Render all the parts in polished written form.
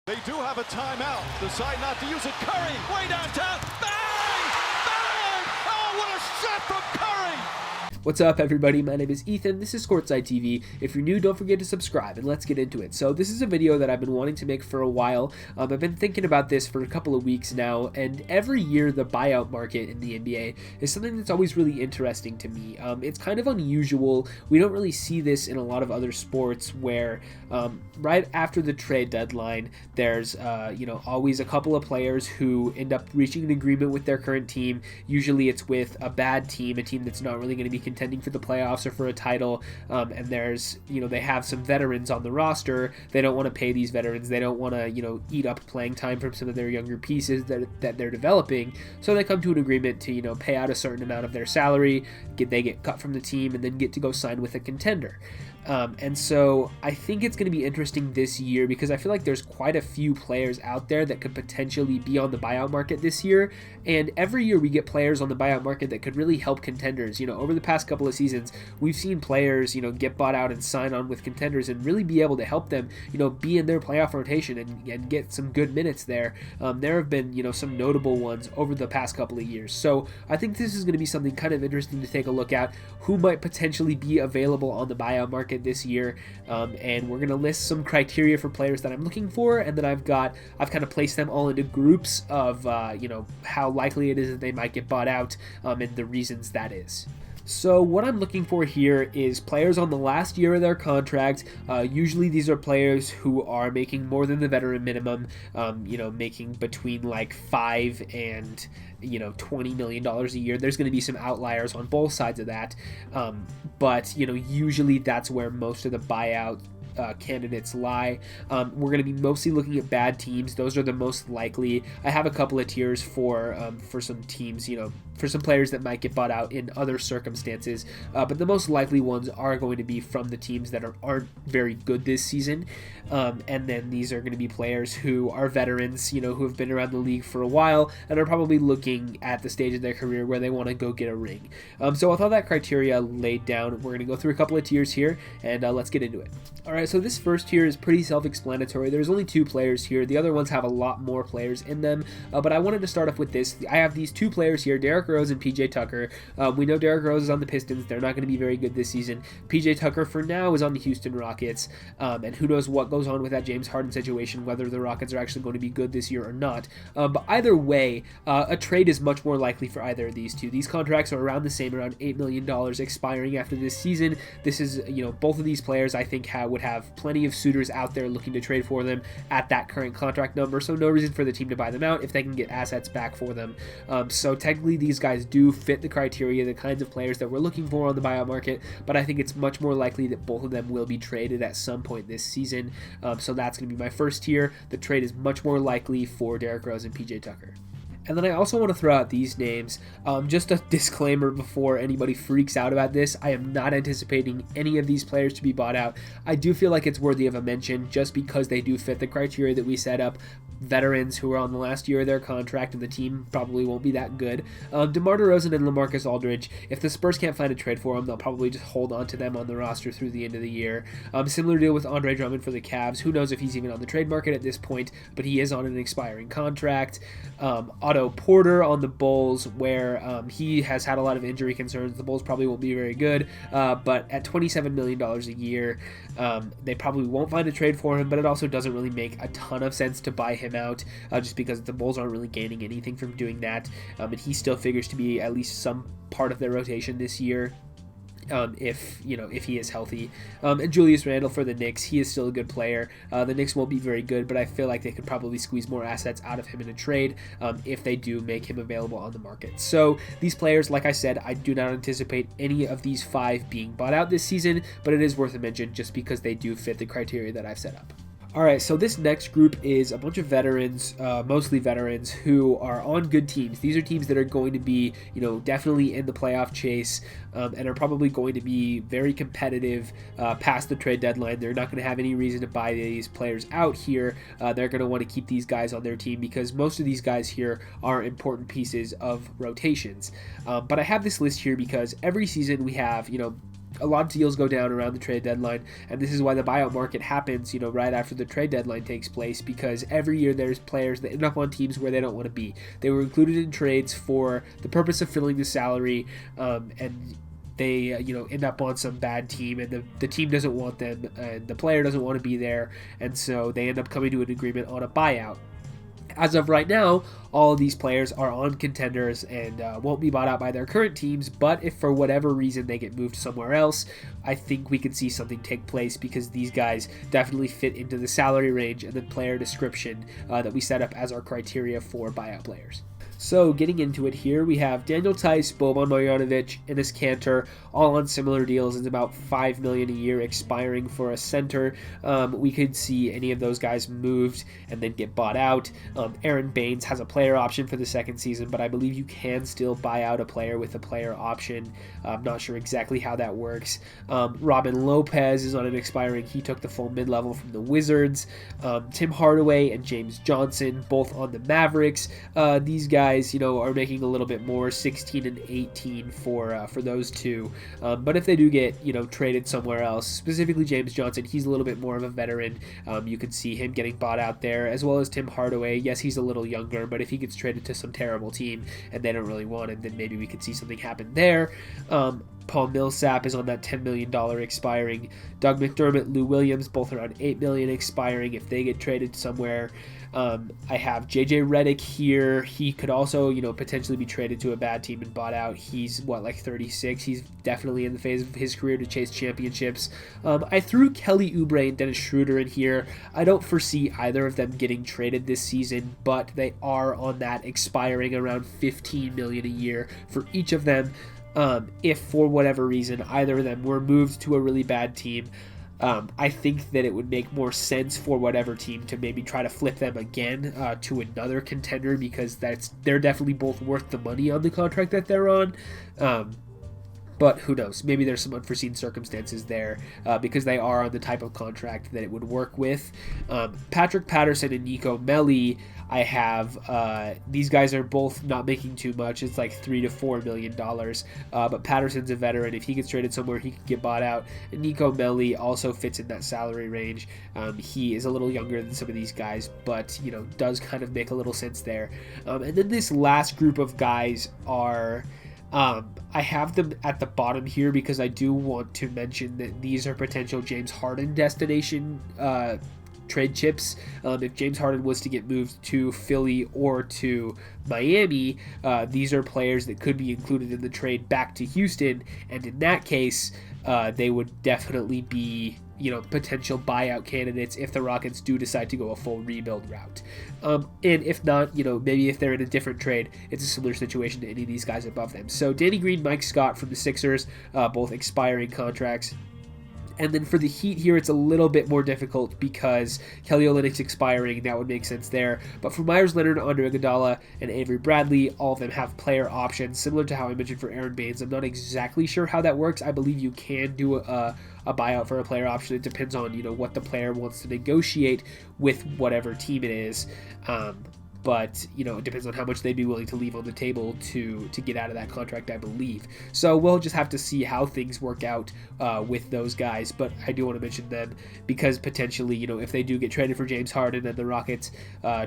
They do have a timeout. Decide not to use it. Curry, way downtown. Bang! Bang! Oh, what a shot from Curry! What's up, everybody? My name is Ethan. This is Courtside TV. If you're new, don't forget to subscribe, and let's get into it. So this is a video that I've been wanting to make for a while. I've been thinking about this for a couple of weeks now, and every year the buyout market in the NBA is something that's always really interesting to me. It's kind of unusual. We don't really see this in a lot of other sports where right after the trade deadline, there's always a couple of players who end up reaching an agreement with their current team. Usually it's with a bad team, a team that's not really going to be contending for the playoffs or for a title, and there's, they have some veterans on the roster. They don't want to pay these veterans. They don't want to, eat up playing time from some of their younger pieces that they're developing. So they come to an agreement to, pay out a certain amount of their salary, they get cut from the team, and then get to go sign with a contender. And so I think it's going to be interesting this year because I feel like there's quite a few players out there that could potentially be on the buyout market this year. And every year we get players on the buyout market that could really help contenders. Over the past couple of seasons, we've seen players, get bought out and sign on with contenders and really be able to help them, be in their playoff rotation and get some good minutes there. There have been, some notable ones over the past couple of years. So I think this is going to be something kind of interesting to take a look at, who might potentially be available on the buyout market this year, and we're going to list some criteria for players that I'm looking for, and then I've kind of placed them all into groups of how likely it is that they might get bought out, and the reasons that is. So what I'm looking for here is players on the last year of their contract. Usually these are players who are making more than the veteran minimum, making between like $5 and $20 million a year. There's going to be some outliers on both sides of that, but usually that's where most of the buyout candidates lie. We're going to be mostly looking at bad teams. Those are the most likely. I have a couple of tiers for some teams, for some players that might get bought out in other circumstances, but the most likely ones are going to be from the teams that aren't very good this season, and then these are going to be players who are veterans, who have been around the league for a while and are probably looking at the stage of their career where they want to go get a ring. So with all that criteria laid down, we're going to go through a couple of tiers here, and let's get into it. Alright, so this first tier is pretty self-explanatory. There's only 2 players here. The other ones have a lot more players in them, but I wanted to start off with this. I have these 2 players here, Derrick Rose and PJ Tucker. We know Derrick Rose is on the Pistons. They're not going to be very good this season. PJ Tucker, for now, is on the Houston Rockets, and who knows what goes on with that James Harden situation, whether the Rockets are actually going to be good this year or not. But either way, a trade is much more likely for either of these 2. These contracts are around the same, around $8 million expiring after this season. This is, both of these players I think would have plenty of suitors out there looking to trade for them at that current contract number, so no reason for the team to buy them out if they can get assets back for them. So technically these guys do fit the criteria, the kinds of players that we're looking for on the buyout market, but I think it's much more likely that both of them will be traded at some point this season. So that's going to be my first tier. The trade is much more likely for Derrick Rose and PJ Tucker. And then I also want to throw out these names. Just a disclaimer before anybody freaks out about this. I am not anticipating any of these players to be bought out. I do feel like it's worthy of a mention just because they do fit the criteria that we set up. Veterans who are on the last year of their contract, and the team probably won't be that good. DeMar DeRozan and LaMarcus Aldridge, if the Spurs can't find a trade for them, they'll probably just hold on to them on the roster through the end of the year. Similar deal with Andre Drummond for the Cavs. Who knows if he's even on the trade market at this point, but he is on an expiring contract. Otto Porter on the Bulls, where he has had a lot of injury concerns. The Bulls probably won't be very good, but at $27 million a year, they probably won't find a trade for him, but it also doesn't really make a ton of sense to buy him out, just because the Bulls aren't really gaining anything from doing that, and he still figures to be at least some part of their rotation this year. If he is healthy. And Julius Randle for the Knicks, he is still a good player. The Knicks won't be very good, but I feel like they could probably squeeze more assets out of him in a trade if they do make him available on the market. So these players, like I said, I do not anticipate any of these 5 being bought out this season, but it is worth a mention just because they do fit the criteria that I've set up. Alright, so this next group is a bunch of veterans, mostly veterans, who are on good teams. These are teams that are going to be, definitely in the playoff chase, and are probably going to be very competitive past the trade deadline. They're not going to have any reason to buy these players out here. They're going to want to keep these guys on their team because most of these guys here are important pieces of rotations. But I have this list here because every season we have, a lot of deals go down around the trade deadline, and this is why the buyout market happens, right after the trade deadline takes place, because every year there's players that end up on teams where they don't want to be. They were included in trades for the purpose of filling the salary, and they end up on some bad team, and the team doesn't want them, and the player doesn't want to be there, and so they end up coming to an agreement on a buyout. As of right now, all of these players are on contenders and won't be bought out by their current teams, but if for whatever reason they get moved somewhere else, I think we could see something take place, because these guys definitely fit into the salary range and the player description that we set up as our criteria for buyout players. So getting into it here, we have Daniel Tice, Boban Marjanovic, Enes Kanter, all on similar deals. It's about $5 million a year expiring for a center. We could see any of those guys moved and then get bought out. Aaron Baines has a player option for the second season, but I believe you can still buy out a player with a player option. I'm not sure exactly how that works. Robin Lopez is on an expiring. He took the full mid-level from the Wizards. Tim Hardaway and James Johnson, both on the Mavericks. These guys, are making a little bit more, 16 and 18 for those two. But if they do get, traded somewhere else, specifically James Johnson, he's a little bit more of a veteran. You could see him getting bought out there, as well as Tim Hardaway. Yes, he's a little younger, but if he gets traded to some terrible team and they don't really want him, then maybe we could see something happen there. Paul Millsap is on that $10 million expiring. Doug McDermott, Lou Williams, both around $8 million expiring if they get traded somewhere. I have JJ Redick here. He could also, potentially be traded to a bad team and bought out. He's, like 36. He's definitely in the phase of his career to chase championships. I threw Kelly Oubre and Dennis Schroeder in here. I don't foresee either of them getting traded this season, but they are on that expiring around $15 million a year for each of them. If for whatever reason either of them were moved to a really bad team, I think that it would make more sense for whatever team to maybe try to flip them again to another contender, because they're definitely both worth the money on the contract that they're on. But who knows? Maybe there's some unforeseen circumstances there because they are on the type of contract that it would work with. Patrick Patterson and Nico Melli, I have these guys are both not making too much. It's like $3 to $4 million. But Patterson's a veteran. If he gets traded somewhere, he can get bought out. And Nico Melli also fits in that salary range. He is a little younger than some of these guys, but does kind of make a little sense there. And then this last group of guys are. I have them at the bottom here because I do want to mention that these are potential James Harden destination trade chips. If James Harden was to get moved to Philly or to Miami, these are players that could be included in the trade back to Houston, and in that case, they would definitely be potential buyout candidates if the Rockets do decide to go a full rebuild route. And if not, maybe if they're in a different trade, it's a similar situation to any of these guys above them. So Danny Green, Mike Scott from the Sixers, both expiring contracts. And then for the Heat here, it's a little bit more difficult because Kelly Olynyk's expiring. That would make sense there. But for Myers Leonard, Andre Iguodala, and Avery Bradley, all of them have player options, similar to how I mentioned for Aaron Baines. I'm not exactly sure how that works. I believe you can do a buyout for a player option. It depends on what the player wants to negotiate with whatever team it is. But it depends on how much they'd be willing to leave on the table to get out of that contract, I believe. So we'll just have to see how things work out with those guys. But I do want to mention them because potentially, if they do get traded for James Harden and the Rockets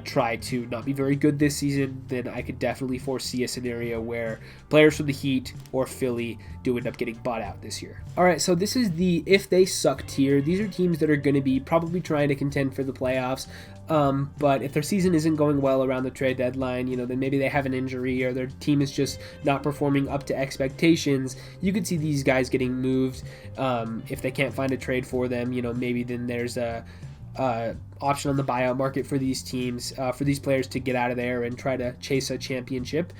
try to not be very good this season, then I could definitely foresee a scenario where players from the Heat or Philly do end up getting bought out this year. All right, so this is the if they suck tier. These are teams that are going to be probably trying to contend for the playoffs. But if their season isn't going well around the trade deadline, then maybe they have an injury or their team is just not performing up to expectations, you could see these guys getting moved. If they can't find a trade for them, maybe then there's a option on the buyout market for these teams, for these players to get out of there and try to chase a championship.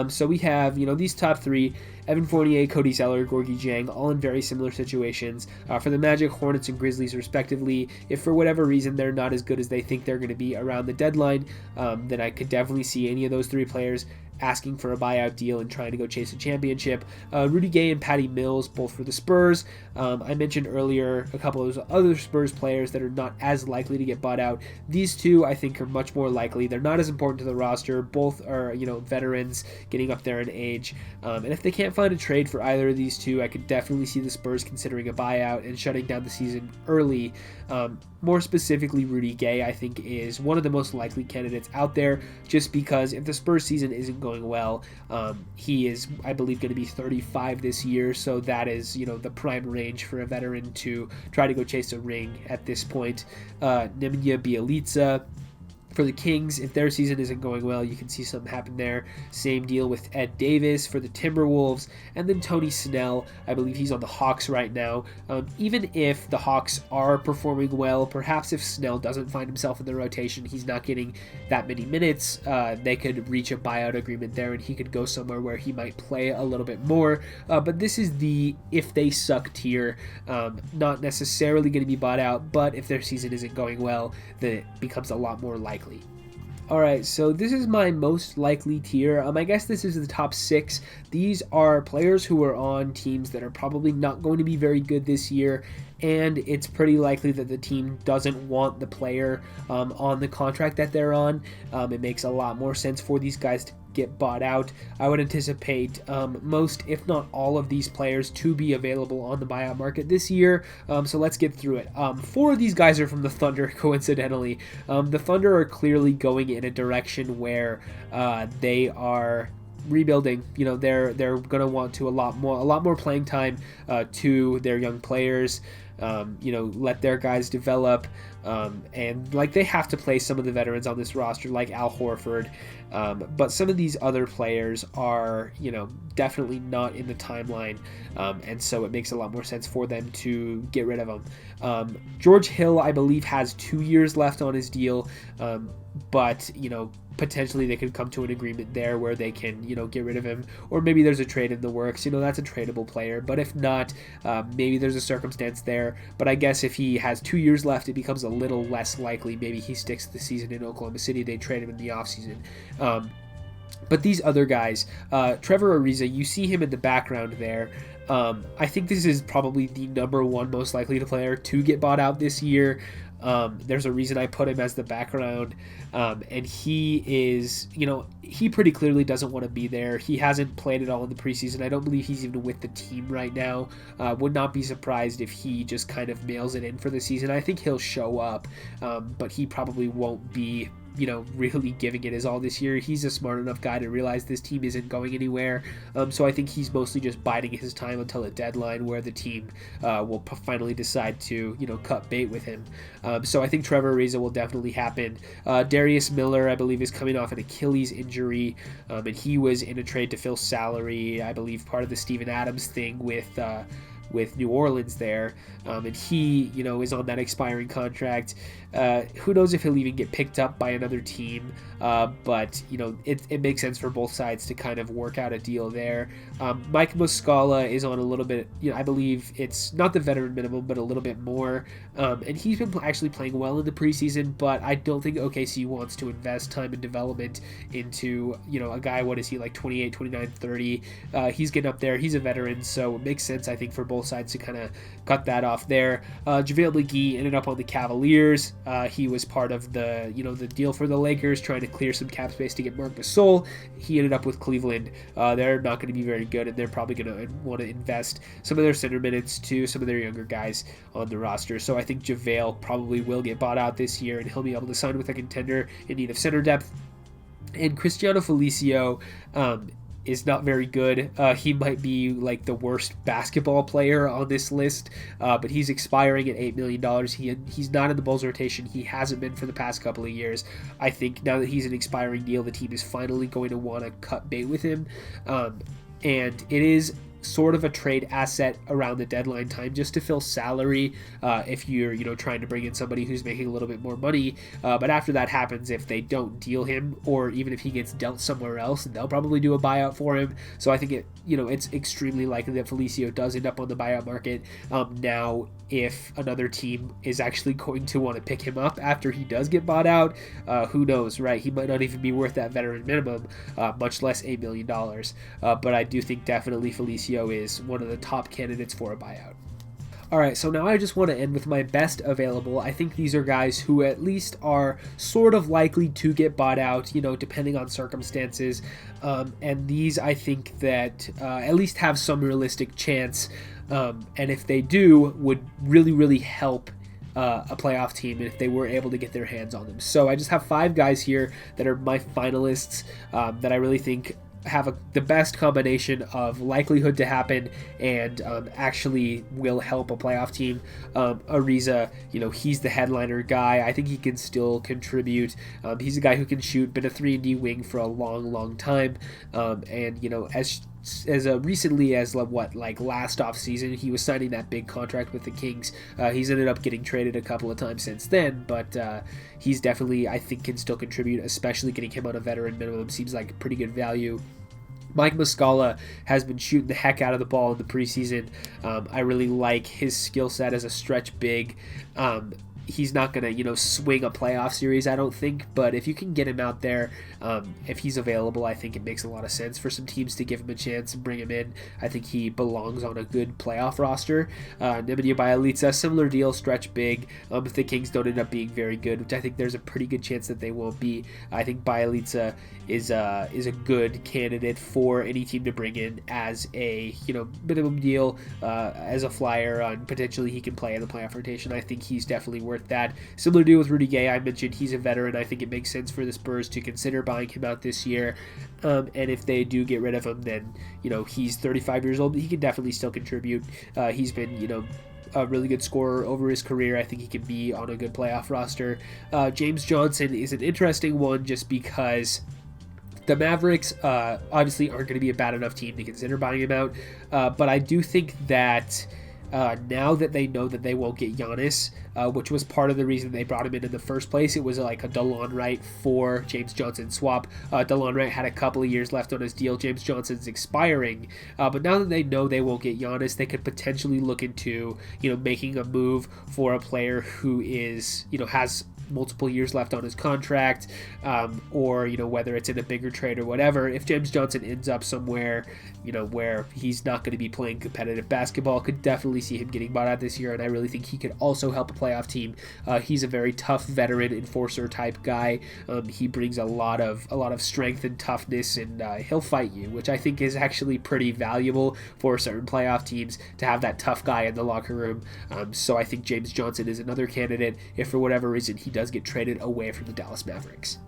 So we have, these top three, Evan Fournier, Cody Zeller, Gorgui Dieng, all in very similar situations. For the Magic, Hornets, and Grizzlies respectively, if for whatever reason they're not as good as they think they're going to be around the deadline, then I could definitely see any of those three players asking for a buyout deal and trying to go chase a championship. Rudy Gay and Patty Mills, both for the Spurs. I mentioned earlier a couple of those other Spurs players that are not as likely to get bought out. These two, I think, are much more likely. They're not as important to the roster. Both are, veterans getting up there in age. And if they can't find a trade for either of these two, I could definitely see the Spurs considering a buyout and shutting down the season early. More specifically, Rudy Gay, I think, is one of the most likely candidates out there, just because if the Spurs season isn't going well, he is, I believe, going to be 35 this year, so that is, the prime range for a veteran to try to go chase a ring at this point. Nemanja Bjelica for the Kings, if their season isn't going well, you can see something happen there. Same deal with Ed Davis for the Timberwolves. And then Tony Snell, I believe he's on the Hawks right now. Even if the Hawks are performing well, perhaps if Snell doesn't find himself in the rotation, he's not getting that many minutes, they could reach a buyout agreement there and he could go somewhere where he might play a little bit more. But this is the if they suck tier, not necessarily going to be bought out, but if their season isn't going well, then it becomes a lot more likely. Alright, so this is my most likely tier. I guess this is the top 6. These are players who are on teams that are probably not going to be very good this year, and it's pretty likely that the team doesn't want the player on the contract that they're on. It makes a lot more sense for these guys to get bought out. I would anticipate most, if not all, of these players to be available on the buyout market this year. So let's get through it. 4 of these guys are from the Thunder, coincidentally. The Thunder are clearly going in a direction where they are rebuilding. They're going to want to a lot more playing time to their young players. Let their guys develop, and they have to play some of the veterans on this roster, like Al Horford, but some of these other players are, definitely not in the timeline, and so it makes a lot more sense for them to get rid of them. George Hill, I believe, has 2 years left on his deal, but potentially they could come to an agreement there where they can, get rid of him, or maybe there's a trade in the works. That's a tradable player, but if not, maybe there's a circumstance there. But I guess if he has 2 years left, it becomes a little less likely. Maybe he sticks the season in Oklahoma City. They trade him in the offseason. But these other guys, Trevor Ariza, you see him in the background there. I think this is probably the number 1 most likely player to get bought out this year. There's a reason I put him as the background, and he is, he pretty clearly doesn't want to be there. He hasn't played at all in the preseason. I don't believe he's even with the team right now. Would not be surprised if he just kind of mails it in for the season. I think he'll show up, but he probably won't be really giving it his all this year. He's a smart enough guy to realize this team isn't going anywhere. So I think he's mostly just biding his time until a deadline where the team will finally decide to, cut bait with him. So I think Trevor Ariza will definitely happen. Darius Miller, I believe, is coming off an Achilles injury, and he was in a trade to fill salary, I believe, part of the Steven Adams thing with New Orleans there, and he, is on that expiring contract. Who knows if he'll even get picked up by another team, but, it makes sense for both sides to kind of work out a deal there. Mike Muscala is on a little bit, I believe it's not the veteran minimum, but a little bit more, and he's been actually playing well in the preseason, but I don't think OKC wants to invest time and development into, a guy, what is he, like 28, 29, 30, he's getting up there, he's a veteran, so it makes sense, I think, for both sides to kind of cut that off there. JaVale McGee ended up on the Cavaliers. He was part of the, the deal for the Lakers, trying to clear some cap space to get Marc Gasol. He ended up with Cleveland. They're not going to be very good, and they're probably going to want to invest some of their center minutes to some of their younger guys on the roster. So I think JaVale probably will get bought out this year, and he'll be able to sign with a contender in need of center depth. And Cristiano Felicio is not very good. He might be like the worst basketball player on this list, but he's expiring at $8 million. He's not in the Bulls rotation. He hasn't been for the past couple of years. I think now that he's an expiring deal, the team is finally going to want to cut bait with him. And it is sort of a trade asset around the deadline time just to fill salary if you're trying to bring in somebody who's making a little bit more money, but after that happens, if they don't deal him, or even if he gets dealt somewhere else, they'll probably do a buyout for him. So I think it's extremely likely that Felicio does end up on the buyout market. Now if another team is actually going to want to pick him up after he does get bought out, who knows, right? He might not even be worth that veteran minimum, much less $8 million. But I do think definitely Felicio is one of the top candidates for a buyout. Alright, so now I just want to end with my best available. I think these are guys who at least are sort of likely to get bought out, depending on circumstances. And these, I think that at least have some realistic chance. And if they do, would really, really help a playoff team if they were able to get their hands on them. So I just have 5 guys here that are my finalists that I really think have the best combination of likelihood to happen and actually will help a playoff team. Ariza, he's the headliner guy. I think he can still contribute. He's a guy who can shoot, been a 3-and-D wing for a long, long time. And as recently as last off season, he was signing that big contract with the Kings. He's ended up getting traded a couple of times since then, but he's definitely, I think, can still contribute, especially getting him on a veteran minimum seems like pretty good value. Mike Muscala has been shooting the heck out of the ball in the preseason. I really like his skill set as a stretch big. He's not going to, swing a playoff series, I don't think. But if you can get him out there, if he's available, I think it makes a lot of sense for some teams to give him a chance and bring him in. I think he belongs on a good playoff roster. Nemanja Bjelica, similar deal, stretch big. If the Kings don't end up being very good, which I think there's a pretty good chance that they won't be, I think Bjelica is a good candidate for any team to bring in as a minimum deal, as a flyer on potentially he can play in the playoff rotation. I think he's definitely worth that. Similar deal with Rudy Gay. I mentioned he's a veteran. I think it makes sense for the Spurs to consider buying him out this year. And if they do get rid of him, then he's 35 years old. He can definitely still contribute. He's been a really good scorer over his career. I think he can be on a good playoff roster. James Johnson is an interesting one just because the Mavericks obviously aren't going to be a bad enough team to consider buying him out. But I do think that now that they know that they won't get Giannis, which was part of the reason they brought him in the first place, it was like a DeLon Wright for James Johnson swap. DeLon Wright had a couple of years left on his deal. James Johnson's expiring, but now that they know they won't get Giannis, they could potentially look into making a move for a player who is has multiple years left on his contract, or whether it's in a bigger trade or whatever. If James Johnson ends up somewhere where he's not going to be playing competitive basketball, could definitely see him getting bought out this year, and I really think he could also help a playoff team. He's a very tough veteran enforcer type guy. He brings a lot of strength and toughness, and he'll fight you, which I think is actually pretty valuable for certain playoff teams to have that tough guy in the locker room. So I think James Johnson is another candidate if for whatever reason he does get traded away from the Dallas Mavericks.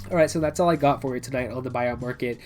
All right, so that's all I got for you tonight on the buyout market.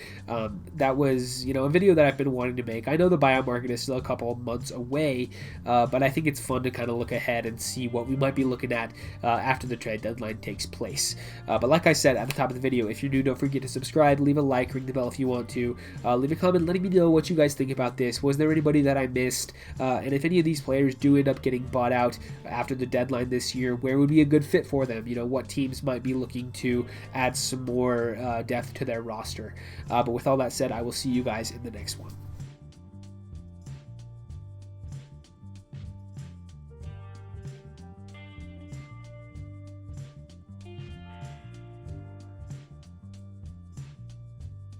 That was, a video that I've been wanting to make. I know the buyout market is still a couple of months away, but I think it's fun to kind of look ahead and see what we might be looking at after the trade deadline takes place. But like I said at the top of the video, if you're new, don't forget to subscribe, leave a like, ring the bell if you want to, leave a comment letting me know what you guys think about this. Was there anybody that I missed? And if any of these players do end up getting bought out after the deadline this year, where would be a good fit for them? What teams might be looking to add some more depth to their roster. But with all that said, I will see you guys in the next one.